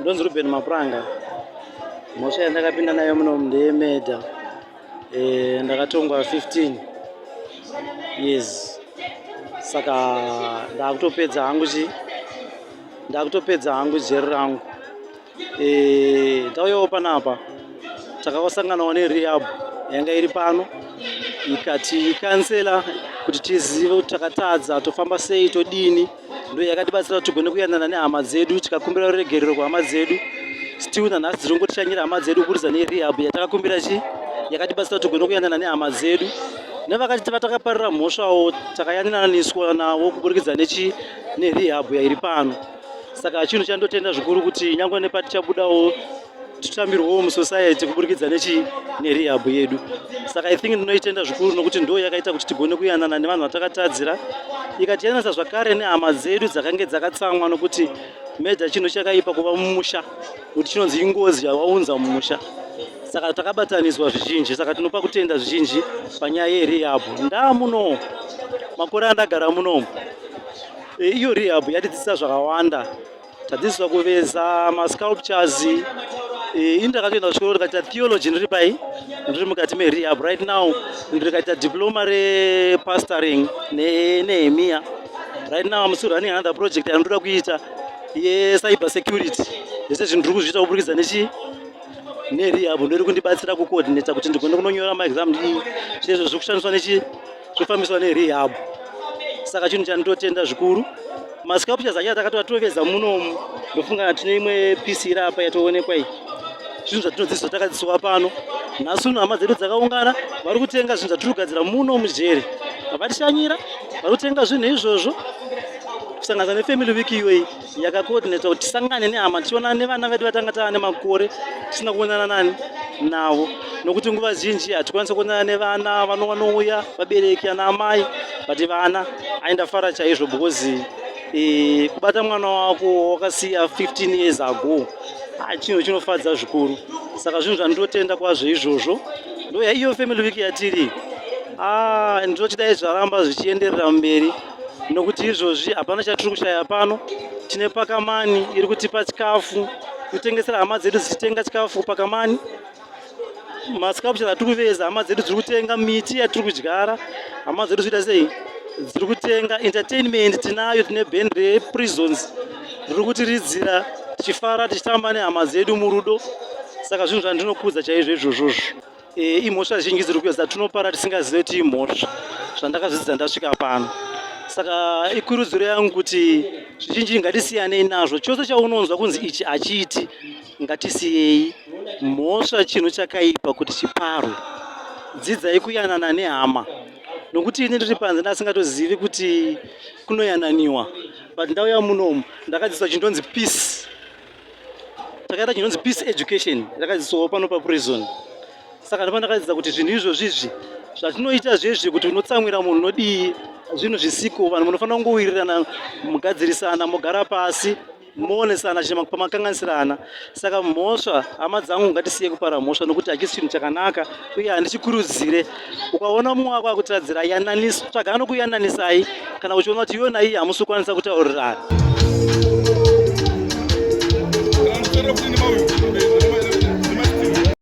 Ndonzi Ruben Mapuranga. Mhosva yandakapinda nayo muno ndeyemedha. Ndakatongwa 15 years. Saka ndakutopedza hangu jeri rangu. Ndauyawo panapa takasanganawo nerehab yanga iri pano ikati kansela kuti tizive kuti takatadza tofamba sei todini. Ndo yakatibatsira kuti tigone kuyanana nehama dzedu tikakumbira ruregerero kuhama dzedu. Still nanhasi dziri kungotishanyira hama dzedu kuburikidza nerehab yatakakumbira yakatibatsira kuti tigone kuyanana nehama dzedu nevakati vatakaparira mhosvawo takayananiswa navo kuburikidza nerehab yairi pano. Saka chinhu chandotenda zvikuru kuti nyangwe nepatichabudawo titambirwawo musociety kuburikidza nerehab yedu. Saka I think ndinoitenda zvikuru nokuti ndo yakaita kuti tigone kuyanana nevanhu vatakatadzira ikatiyananisa zvakare nehama dzedu dzakange dzakatsamwa nokuti medha chinhu chakaipa kuva mumusha kuti chinonzi ingozi yawaunza mumusha. Saka takabataniswa zvizhinji, saka tinopa kutenda zvizhinji panyaya yerehab. Ndamuno makore andagara muno iyo rehab yatidzidzisa zvakawanda. Tadzidziswa kuveza masculptures. Ndakatoenda kuchikoro ndikaita theology ndiri pai ndiri mukati merehab. Right now ndikaita diploma repastoring neNehemia. Right now I'm still running another project yandoda kuita yecyber security. Zvese zvinhu ndiri kuzviita kuburikidza nerehab ndiri kundibatsira kucoordinate kuti ndigone kunonyora maexam zvezvo zviri kushandiswa zvofambiswa nerehab. Saka chinhu chandotenda zvikuru. Masculptures acho atakatoveza munomu ndofunga tine imwe pisi iri apa yatoonekwa iyi. Zvinhu zvatinodzidziswa takadzidziswa pano. Nhasi uno hama dzedu dzakaungana vari kutenga zvinhu zvatiri kugadzira muno mujeri. Vatishanyira vari kutenga zvinhu izvozvo kusanganisa nefamily week iyoyi yakacoordinata kuti tisangane nehama tichionana nevana vedu vatanga tava nemakore tisina kuonana navo nokuti nguva zhinji hatikwanisa kuonana nevana vanouya vabereki ana amai but vana aindafara chaizvo because kubata mwana wako wakasiya 15 years ago chinhu chinofadza zvikuru. Saka zvinhu zvandotenda kwazvo izvozvo. Ndo iyo family week yatiri ndinochidai zvaramba zvichienderera mberi nokuti izvozvi hapana chatiri kushaya pano. Tine pakamani iri kutipa chikafu kutengesera hama dzedu dzichitenga chikafu pakamani. Masculptures atiri kuveza hama dzedu dziri kutenga miti yatiri kudyara. Hama dzedu zviita sei dziri kutenga entertainment. Tinayo tine band reprisons riri kutiridzira tichifara tichitamba nehama dzedu murudo. Saka zvinhu zvandinokudza chaizvo izvozvozvo. Imhosva zhinji dziri kuuya dzatinopara tisingazive kuti imhosva zvandakazvidzidza ndasvika pano. Saka ikurudziro yangu kuti zvizhinji ngatisiyanei nazvo. Chose chaunonzwa kunzi ichi hachiiti ngatisiyei. Mhosva chinhu chakaipa kuti chiparwe. Dzidzai kuyanana nehama nokuti ini ndiri panze ndasingatozivi kuti kunoyananiwa. But ndauya munomu ndakadzidziswa chinonzi peace. Takaita chinonzi peace education yakadzidziswawo pano paprison. Saka ndipo ndakadzidzisa kuti zvinhu izvozvizvi zvatinoita zvezvi kuti unotsamwira munhu unodii zvinhu zvisiko. Vanhu munofanira kungowirirana mugadzirisana mogara pasi moonesana pamakanganisirana. Saka mhosva hama dzangu ngatisiye kupara mhosva nokuti hachisi chinhu chakanaka uye handichikurudzire. Ukaona mumwe wako akutadzira tsvaga anokuyananisai kana uchiona kuti iyona iyi hamusi kukwanisa kutaurirana.